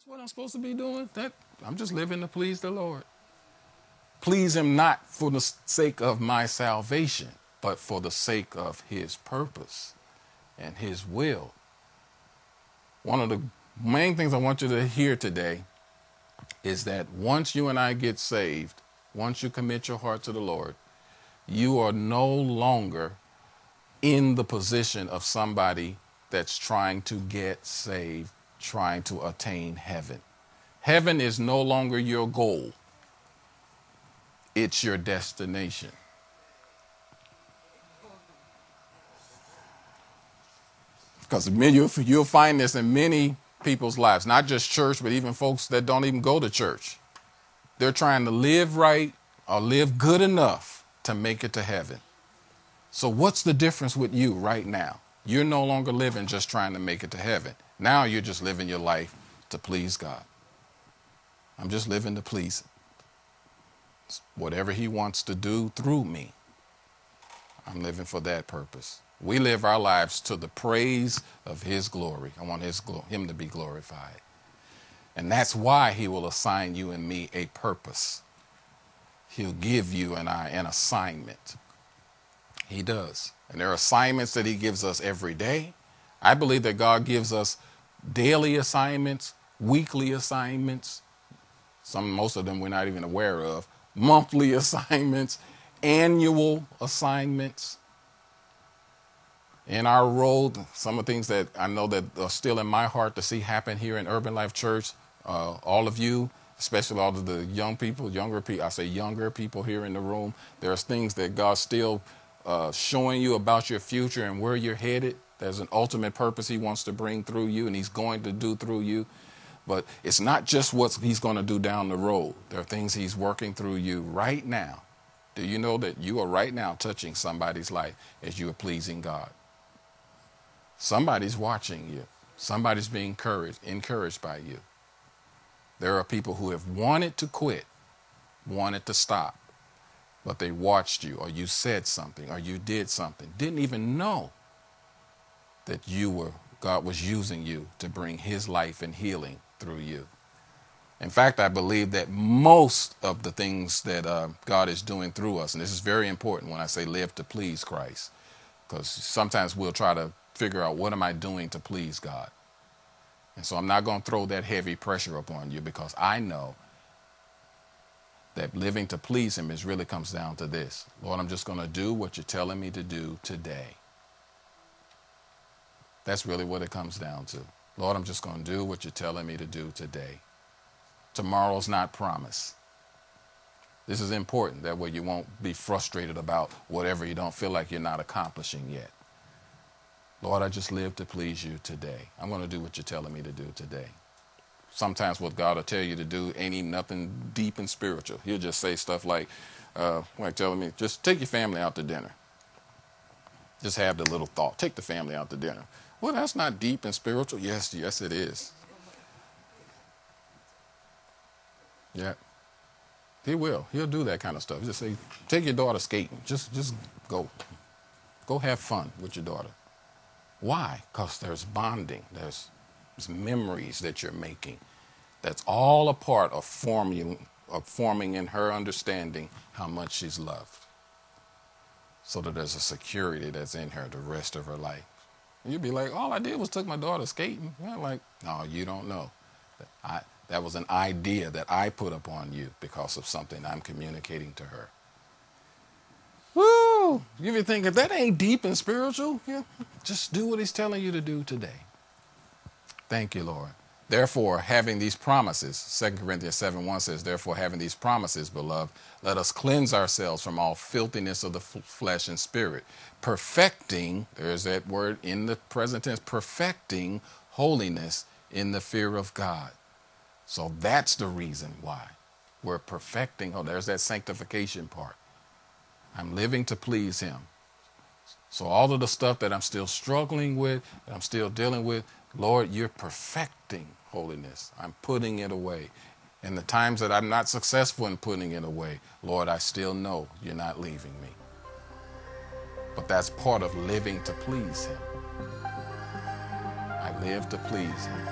That's what I'm supposed to be doing. That I'm just living to please the Lord. Please him not for the sake of my salvation, but for the sake of his purpose and his will. One of the main things I want you to hear today is that once you and I get saved, once you commit your heart to the Lord, you are no longer in the position of somebody that's trying to get saved, trying to attain heaven. Heaven is no longer your goal. It's your destination. Because you'll find this in many people's lives, not just church, but even folks that don't even go to church. They're trying to live right or live good enough to make it to heaven. So what's the difference with you right now? You're no longer living just trying to make it to heaven. Now you're just living your life to please God. I'm just living to please him. Whatever he wants to do through me, I'm living for that purpose. We live our lives to the praise of his glory. I want him to be glorified. And that's why he will assign you and me a purpose. He'll give you and I an assignment. He does. And there are assignments that he gives us every day. I believe that God gives us daily assignments, weekly assignments. Most of them we're not even aware of. Monthly assignments, annual assignments. In our road, some of the things that I know that are still in my heart to see happen here in Urban Life Church, all of you, especially all of the younger people here in the room, there's things that God's still showing you about your future and where you're headed. There's an ultimate purpose he wants to bring through you, and he's going to do through you. But it's not just what he's going to do down the road. There are things he's working through you right now. Do you know that you are right now touching somebody's life as you are pleasing God? Somebody's watching you. Somebody's being encouraged by you. There are people who have wanted to quit, wanted to stop, but they watched you, or you said something, or you did something, didn't even know that God was using you to bring his life and healing through you. In fact, I believe that most of the things that God is doing through us, and this is very important when I say live to please Christ, because sometimes we'll try to figure out, what am I doing to please God? And so I'm not going to throw that heavy pressure upon you, because I know that living to please him really comes down to this. Lord, I'm just going to do what you're telling me to do today. That's really what it comes down to. Lord, I'm just going to do what you're telling me to do today. Tomorrow's not promised. This is important. That way you won't be frustrated about whatever you don't feel like you're not accomplishing yet. Lord, I just live to please you today. I'm going to do what you're telling me to do today. Sometimes what God will tell you to do ain't even nothing deep and spiritual. He'll just say stuff like telling me, just take your family out to dinner. Just have the little thought. Take the family out to dinner. Well, that's not deep and spiritual. Yes, it is. Yeah. He will. He'll do that kind of stuff. Just say, take your daughter skating. Just go. Go have fun with your daughter. Why? Because there's bonding. There's memories that you're making. That's all a part of forming in her understanding how much she's loved. So that there's a security that's in her the rest of her life. And you'd be like, all I did was took my daughter skating. And I'm like, no, you don't know. That was an idea that I put upon you because of something I'm communicating to her. Woo! You be thinking, that ain't deep and spiritual. Yeah, just do what he's telling you to do today. Thank you, Lord. Therefore, having these promises, 2 Corinthians 7:1 says, therefore, having these promises, beloved, let us cleanse ourselves from all filthiness of the flesh and spirit, perfecting, there's that word in the present tense, perfecting holiness in the fear of God. So that's the reason why we're perfecting. Oh, there's that sanctification part. I'm living to please him. So all of the stuff that I'm still struggling with, that I'm still dealing with, Lord, you're perfecting holiness. I'm putting it away. And the times that I'm not successful in putting it away, Lord, I still know you're not leaving me. But that's part of living to please him. I live to please him.